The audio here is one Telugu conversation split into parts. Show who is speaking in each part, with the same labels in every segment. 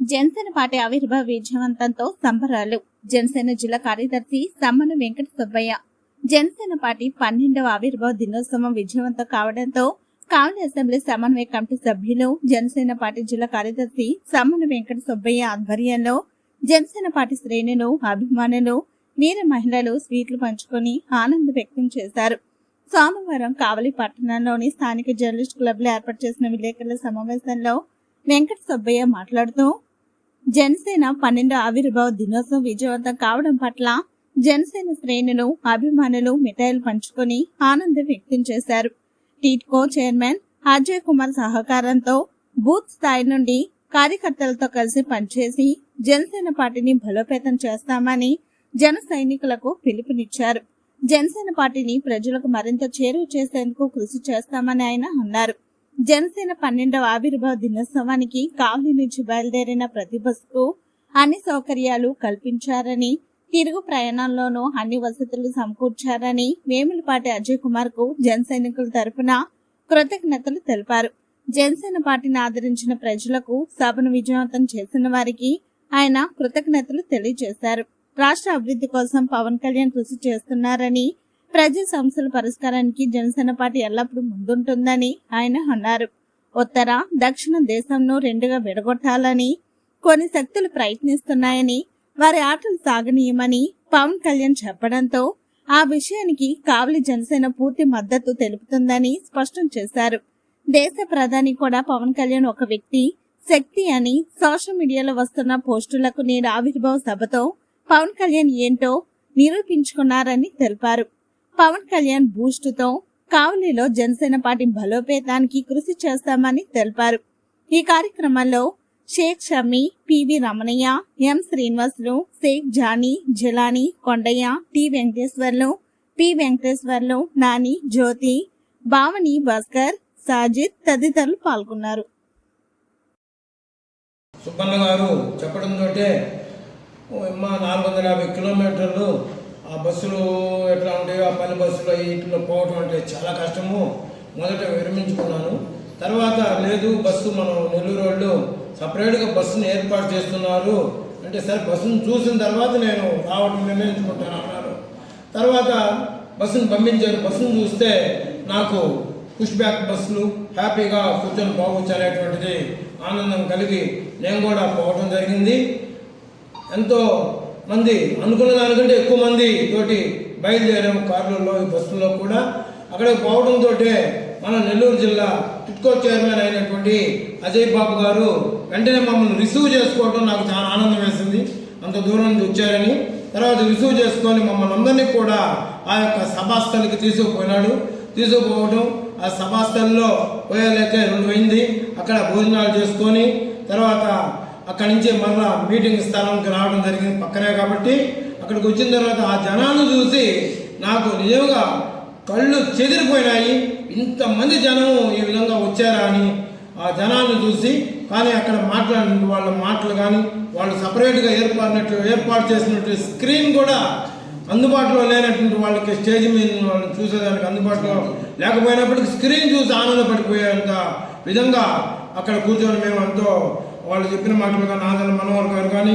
Speaker 1: జనసేన పార్టీ ఆవిర్భావ విజయవంతంతో సంబరాలు. జనసేన జిల్లా కార్యదర్శి సమ్మన వెంకట సుబ్బయ్య. జనసేన పార్టీ 12వ ఆవిర్భావ దినోత్సవం విజయవంతం కావడంతో కావలి అసెంబ్లీ సమన్వయ కమిటీ సభ్యులు జనసేన పార్టీ జిల్లా కార్యదర్శి సమ్మన వెంకట సుబ్బయ్య ఆధ్వర్యంలో జనసేన పార్టీ శ్రేణులు, అభిమానులు, వీర మహిళలు స్వీట్లు పంచుకొని ఆనందం వ్యక్తం చేశారు. సోమవారం కావలి పట్టణంలోని స్థానిక జర్నలిస్ట్ క్లబ్ లో ఏర్పాటు చేసిన విలేకరుల సమావేశంలో వెంకట సుబ్బయ్య మాట్లాడుతూ జనసేన 12వ ఆవిర్భావ దినోత్సవం విజయవంతం కావడం పట్ల జనసేన శ్రేణులు, అభిమానులు మిఠాయిలు పంచుకొని ఆనందం వ్యక్తం చేశారు. టీట్కో చైర్మన్ అజయ్ కుమార్ సహకారంతో బూత్ స్థాయి నుండి కార్యకర్తలతో కలిసి పనిచేసి జనసేన పార్టీని బలోపేతం చేస్తామని జన సైనికులకు పిలుపునిచ్చారు. జనసేన పార్టీని ప్రజలకు మరింత చేరువ చేసేందుకు కృషి చేస్తామని ఆయన అన్నారు. జనసేన 12వ ఆవిర్భావ దినోత్సవానికి కావలి నుంచి బయలుదేరిన ప్రతి బస్సుకు అన్ని సౌకర్యాలు కల్పించారని, తిరుగు ప్రయాణంలోనూ అన్ని వసతులు సమకూర్చారని వేములపాటి అజయ్ కుమార్ కు జన సైనికుల తరపున కృతజ్ఞతలు తెలిపారు. జనసేన పార్టీని ఆదరించిన ప్రజలకు సభను విజయవంతం చేసిన వారికి ఆయన కృతజ్ఞతలు తెలియజేశారు. రాష్ట్ర అభివృద్ధి కోసం పవన్ కళ్యాణ్ కృషి చేస్తున్నారని, ప్రజా సమస్యల పరిష్కారానికి జనసేన పార్టీ ఎల్లప్పుడూ ముందుంటుందని ఆయన అన్నారు. ఉత్తర, దక్షిణ దేశంను రెండుగా విడగొట్టాలని కొన్ని శక్తులు ప్రయత్నిస్తున్నాయని, వారి ఆటలు సాగనీయమని పవన్ కళ్యాణ్ చెప్పడంతో ఆ విషయానికి కావలి జనసేన పూర్తి మద్దతు తెలుపుతుందని స్పష్టం చేశారు. దేశ ప్రధాని కూడా పవన్ కళ్యాణ్ ఒక వ్యక్తి, శక్తి అని సోషల్ మీడియాలో వస్తున్న పోస్టులకు నేడు ఆవిర్భావ సభతో పవన్ కళ్యాణ్ ఏంటో నిరూపించుకున్నారని తెలిపారు. పవన్ కళ్యాణ్ బూస్టుతో కావలిలో జనసేన పార్టీ బలోపేతానికి కృషి చేస్తామని తెలిపారు. ఈ కార్యక్రమంలో Sheikh Shami, PV Ramanaiah, M Srinivasulu, Sheikh Jani, Jalani, Kondaiah, T Venkateswarlu, P Venkateswarlu, Nani, Jyothi, Bhavani, Bhaskar, Sajid తదితరులు పాల్గొన్నారు.
Speaker 2: సుబ్బన్న గారు చెప్పడంతో 450 కిలోమీటర్లు ఆ బస్సులు ఎట్లా ఉంటాయో ఆ పని బస్సులో వీటిలో పోవటం అంటే చాలా కష్టము. మొదట విరమించుకున్నాను. తర్వాత లేదు బస్సు మనం నెల్లూరు వాళ్ళు సపరేట్గా బస్సును ఏర్పాటు చేస్తున్నారు అంటే సరే బస్సును చూసిన తర్వాత నేను రావడం నిర్ణయించుకుంటాను అన్నారు. తర్వాత బస్సును పంపించారు. బస్సును చూస్తే నాకు పుష్ బ్యాక్ బస్సులు హ్యాపీగా కూర్చొని పోవచ్చు అనేటువంటిది ఆనందం కలిగి నేను కూడా పోవడం జరిగింది. ఎంతో మంది అనుకున్న దానికంటే ఎక్కువ మంది తోటి బయలుదేరాము కార్లలో, ఈ బస్సుల్లో కూడా. అక్కడికి పోవడంతో మన నెల్లూరు జిల్లా టిట్కో చైర్మన్ అయినటువంటి అజయ్ బాబు గారు వెంటనే మమ్మల్ని రిసీవ్ చేసుకోవడం నాకు చాలా ఆనందం వేసింది. అంత దూరం నుంచి వచ్చారని. తర్వాత రిసీవ్ చేసుకొని మమ్మల్ని అందరినీ కూడా ఆ యొక్క సభాస్థలికి తీసుకుపోవడం, ఆ సభాస్థలిలో పోయేలేక 2 అయింది. అక్కడ భోజనాలు చేసుకొని తర్వాత అక్కడి నుంచి మళ్ళా మీటింగ్ స్థలానికి రావడం జరిగింది, పక్కనే కాబట్టి. అక్కడికి వచ్చిన తర్వాత ఆ జనాన్ని చూసి నాకు నిజంగా కళ్ళు చెదిరిపోయినాయి. ఇంతమంది జనం ఈ విధంగా వచ్చారా అని ఆ జనాన్ని చూసి. కానీ అక్కడ మాట్లాడిన వాళ్ళ మాటలు కానీ, వాళ్ళు సపరేట్గా ఏర్పాటు చేసినట్టు స్క్రీన్ కూడా అందుబాటులో లేనటువంటి వాళ్ళకి స్టేజ్ మీద వాళ్ళని చూసేదానికి అందుబాటులో లేకపోయినప్పటికీ స్క్రీన్ చూసి ఆనందపడిపోయేంత విధంగా అక్కడ కూర్చొని మేము ఎంతో వాళ్ళు చెప్పిన మాటలుగా నాదల మనోహర్ గారు కానీ,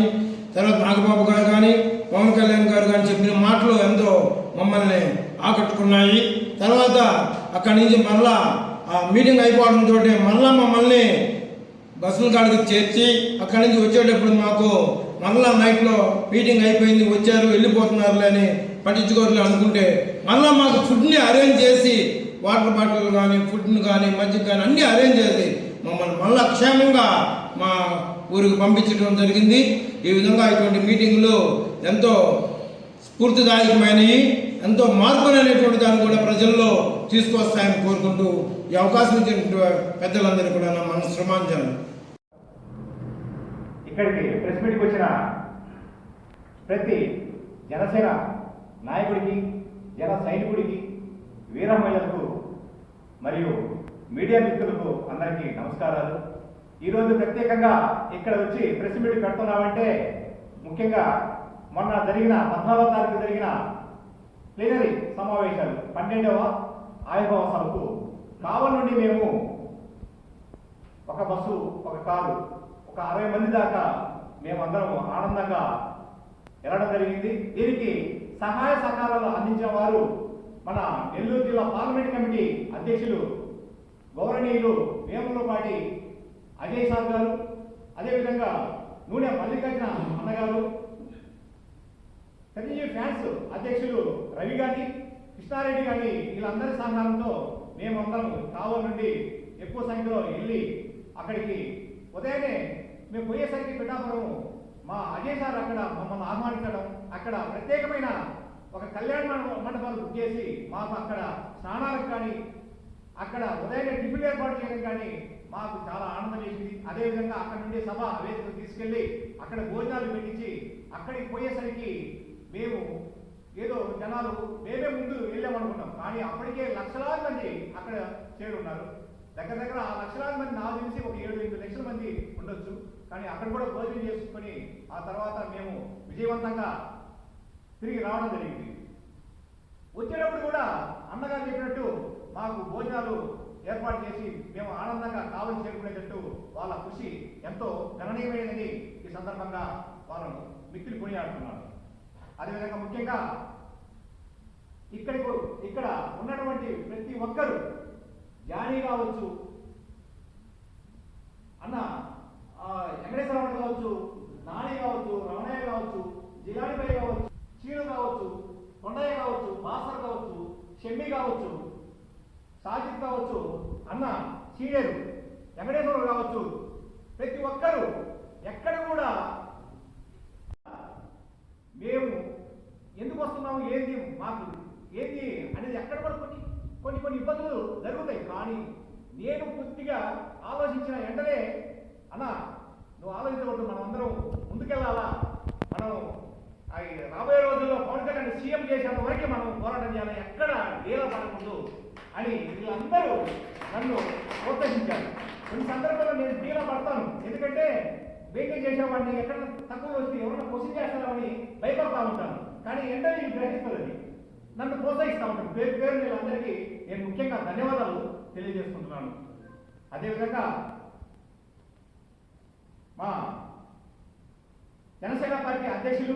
Speaker 2: తర్వాత నాగబాబు గారు కానీ, పవన్ కళ్యాణ్ గారు కానీ చెప్పిన మాటలు ఎంతో మమ్మల్ని ఆకట్టుకున్నాయి. తర్వాత అక్కడి నుంచి మళ్ళా ఆ మీటింగ్ అయిపోవడంతో మళ్ళా మమ్మల్ని బస్సుల కాడికి చేర్చి అక్కడి నుంచి వచ్చేటప్పుడు మాకు మళ్ళా నైట్లో మీటింగ్ అయిపోయింది, వచ్చారు వెళ్ళిపోతున్నారులే అని పట్టించుకోరులే అనుకుంటే మళ్ళీ మాకు ఫుడ్ని అరేంజ్ చేసి వాటర్ బాటిల్ కానీ, ఫుడ్ని కానీ, మజ్జిగ కానీ అన్నీ అరేంజ్ చేసి మమ్మల్ని మళ్ళా క్షేమంగా మా ఊరికి పంపించడం జరిగింది. ఈ విధంగా ఇటువంటి మీటింగ్లు ఎంతో స్ఫూర్తిదాయకమైనవి, ఎంతో మార్పులు అనేటువంటి దాన్ని కూడా ప్రజల్లో తీసుకొస్తాయని కోరుకుంటూ ఈ అవకాశం ఇచ్చిన పెద్దలందరూ కూడా నా మనస్సుమాంజలు.
Speaker 3: ఇక్కడికి ప్రెస్ మీట్కి వచ్చిన ప్రతి జనసేన నాయకుడికి, జన సైనికుడికి, వీర మహిళలకు మరియు మీడియా మిత్రులకు అందరికీ నమస్కారాలు. ఈరోజు ప్రత్యేకంగా ఇక్కడ వచ్చి ప్రెస్ మీట్ పెడుతున్నామంటే ముఖ్యంగా మొన్న జరిగిన 14వ తారీఖు జరిగిన ప్లీనరీ సమావేశాలు 12వ ఆవిర్భావ సభకు కావలి నుండి మేము ఒక బస్సు, ఒక కారు, ఒక 60 మంది దాకా మేమందరం ఆనందంగా వెళ్ళడం జరిగింది. దీనికి సహాయ సహకారాలు అందించిన వారు మన నెల్లూరు జిల్లా పార్లమెంట్ కమిటీ అధ్యక్షులు గౌరవనీయులు వేములపాటి అజయ్ సార్ గారు, అదేవిధంగా నూనె మల్లికార్జున అన్నగారు, చిరంజీవి ఫ్యాన్స్ అధ్యక్షులు రవి గారి, కృష్ణారెడ్డి గారి, వీళ్ళందరి సహకారంతో మేమందరం కావల్ నుండి ఎక్కువ సంఖ్యలో వెళ్ళి అక్కడికి ఉదయాన్నే మేము పోయేసరికి పిఠాపురం మా అజయ్ సార్ అక్కడ మమ్మల్ని ఆహ్వానించడం, అక్కడ ప్రత్యేకమైన ఒక కళ్యాణ మండపాలు బుక్ చేసి మాకు అక్కడ స్నానాలకు కానీ అక్కడ ఉదయాన్నే టిఫిన్ ఏర్పాటు చేయడం కానీ మాకు చాలా ఆనందం చేసింది. అదేవిధంగా అక్కడ నుండి సభ వేదికకు తీసుకెళ్ళి అక్కడ భోజనాలు పెట్టించి అక్కడికి పోయేసరికి మేము ఏదో జనాలు మేమే ముందు వెళ్ళామనుకున్నాం, కానీ అప్పటికే లక్షలాది మంది అక్కడ చేరున్నారు. దగ్గర దగ్గర ఆ లక్షలాది మంది నాకు తెలిసి ఒక 7-8 లక్షల మంది ఉండొచ్చు. కానీ అక్కడ కూడా భోజనం చేసుకొని ఆ తర్వాత మేము విజయవంతంగా తిరిగి రావడం జరిగింది. వచ్చేటప్పుడు కూడా అన్నగారు చెప్పినట్టు మాకు భోజనాలు ఏర్పాటు చేసి మేము ఆనందంగా కావలి చేరుకునేటట్టు వాళ్ళ కృషి ఎంతో గణనీయమైనదని ఈ సందర్భంగా వాళ్ళను మిక్కిలి కొనియాడుతున్నారు. అదేవిధంగా ముఖ్యంగా ఇక్కడ ఉన్నటువంటి ప్రతి ఒక్కరూ జానీ కావచ్చు, అన్న వెంకటేశ్వరరావు కావచ్చు, నాని కావచ్చు, రమణయ్య కావచ్చు, జిలానిపై కావచ్చు, చీను కావచ్చు, కొండయ్య కావచ్చు, భాస్కర్ కావచ్చు, షమ్మి కావచ్చు, సాజిద్ కావచ్చు, అన్న సీనియర్ వెంకటేశ్వరరావు కావచ్చు, ప్రతి ఒక్కరూ ఎక్కడ కూడా మేము ఎందుకు వస్తున్నాము, ఏంది మాకు ఏంది అనేది ఎక్కడ కూడా కొన్ని ఇబ్బందులు జరుగుతాయి. కానీ నేను పూర్తిగా ఆలోచించిన వెంటనే అన్న నువ్వు ఆలోచించకూడదు, మనం అందరం ముందుకెళ్ళాలా, మనం రాబోయే రోజుల్లో పవన్ కళ్యాణ్ సీఎం చేసేంత వరకు మనం పోరాటం చేయాలి, ఎక్కడ డీలా పడకూడదు అని వీళ్ళందరూ నన్ను ప్రోత్సహించారు. కొన్ని సందర్భాల్లో నేను డీలా పడతాను, ఎందుకంటే వెయిటింగ్ చేసేవాడిని ఎక్కడ తక్కువ వచ్చి ఎవరైనా క్వశ్చన్ చేస్తారని భయపడతా ఉంటాను. కానీ వెంటనే గ్రహిస్తుంది, నన్ను ప్రోత్సహిస్తూ ఉంటాను. పేరు వీళ్ళందరికీ నేను ముఖ్యంగా ధన్యవాదాలు తెలియజేసుకుంటున్నాను. అదేవిధంగా మా జనసేన పార్టీ అధ్యక్షులు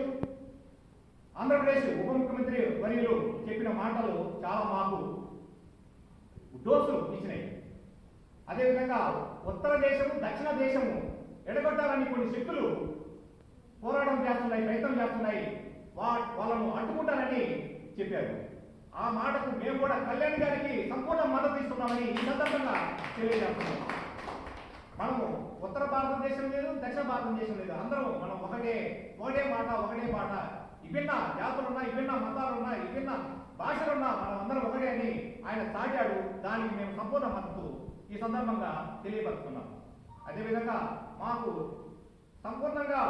Speaker 3: ఆంధ్రప్రదేశ్ ఉప ముఖ్యమంత్రి వర్యులు చెప్పిన మాటలు చాలా మాకు డోసులు ఇచ్చినాయి. అదేవిధంగా ఉత్తర దేశము దక్షిణ దేశము ఎడగొట్టాలని కొన్ని శక్తులు పోరాటం చేస్తున్నాయి, ప్రయత్నం చేస్తున్నాయి, వాళ్ళను అడ్డుకుంటారని చెప్పారు. ఆ మాటకు మేము కూడా కళ్యాణ్ గారికి సంపూర్ణ మద్దతు ఇస్తున్నామని ఈ సందర్భంగా తెలియజేస్తున్నాం. మనము ఉత్తర భారతదేశం లేదు, దక్షిణ భారతదేశం లేదు, అందరం మనం ఒకటే మాట. విభిన్న జాతులున్నా, విభిన్న మతాలున్నా, విభిన్న భాషలున్నా మనం అందరం ఒకటే అని ఆయన చాటాడు. దానికి మేము సంపూర్ణ మద్దతు ఈ సందర్భంగా తెలియపరుస్తున్నాం. అదేవిధంగా మాకు సంపూర్ణంగా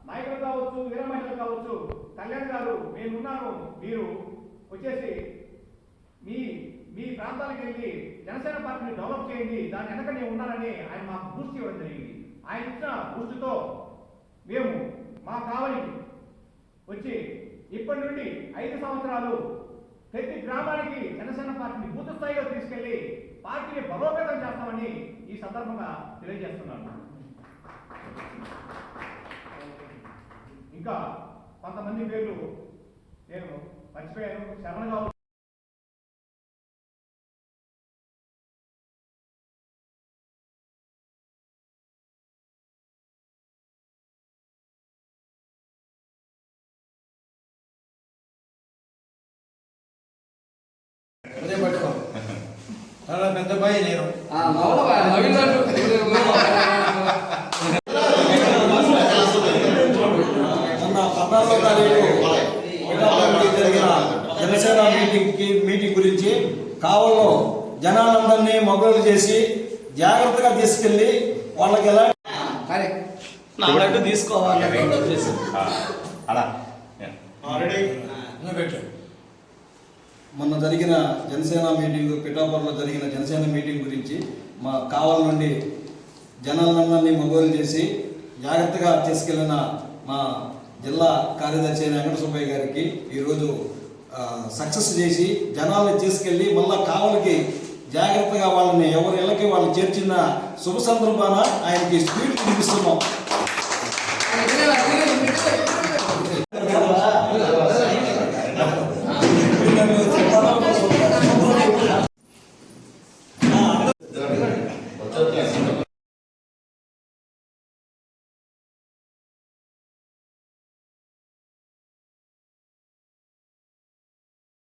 Speaker 3: నాయకులు కావచ్చు, వీర మహిళలు కావచ్చు, కళ్యాణ్ గారు నేనున్నాను, మీరు వచ్చేసి మీ ప్రాంతాలకు వెళ్ళి జనసేన పార్టీని డెవలప్ చేయండి, దాని వెనక నేను ఉన్నానని ఆయన మాకు బూస్ట్ ఇవ్వడం జరిగింది. ఆయన ఇచ్చిన బూస్టుతో మేము మా కావలికి వచ్చి ఇప్పటి నుండి 5 సంవత్సరాలు ప్రతి గ్రామానికి జనసేన పార్టీని బూత్ స్థాయిలో తీసుకెళ్లి పార్టీని బలోపేతం చేస్తామని ఈ సందర్భంగా తెలియజేస్తున్నాను. ఇంకా కొంతమంది పేర్లు నేను మర్చిపోయాను. శరణ కావచ్చు,
Speaker 2: అదే పట్టుకో చాలా పెద్ద బాయి నేను జరిగిన జనసేన మీటింగ్ గురించి కావల్లో జనాలందరినీ మొబైల్ చేసి జాగ్రత్తగా తీసుకెళ్లి వాళ్ళకి ఎలా తీసుకోవాలి మొన్న జరిగిన జనసేన మీటింగ్, పిఠాపురంలో జరిగిన జనసేన మీటింగ్ గురించి మా కావల నుండి జనాలందరినీ మొబైల్ చేసి జాగ్రత్తగా తీసుకెళ్లిన మా జిల్లా కార్యదర్శి అయిన వెంకట సుబ్బయ్య గారికి ఈరోజు సక్సెస్ చేసి జనాల్ని తీసుకెళ్ళి మళ్ళా కావలికి
Speaker 4: జాగ్రత్తగా వాళ్ళని ఎవరి ఇళ్ళకి వాళ్ళు చేర్చిన శుభ సందర్భాన ఆయనకి స్పీడ్ చూపిస్తున్నాం.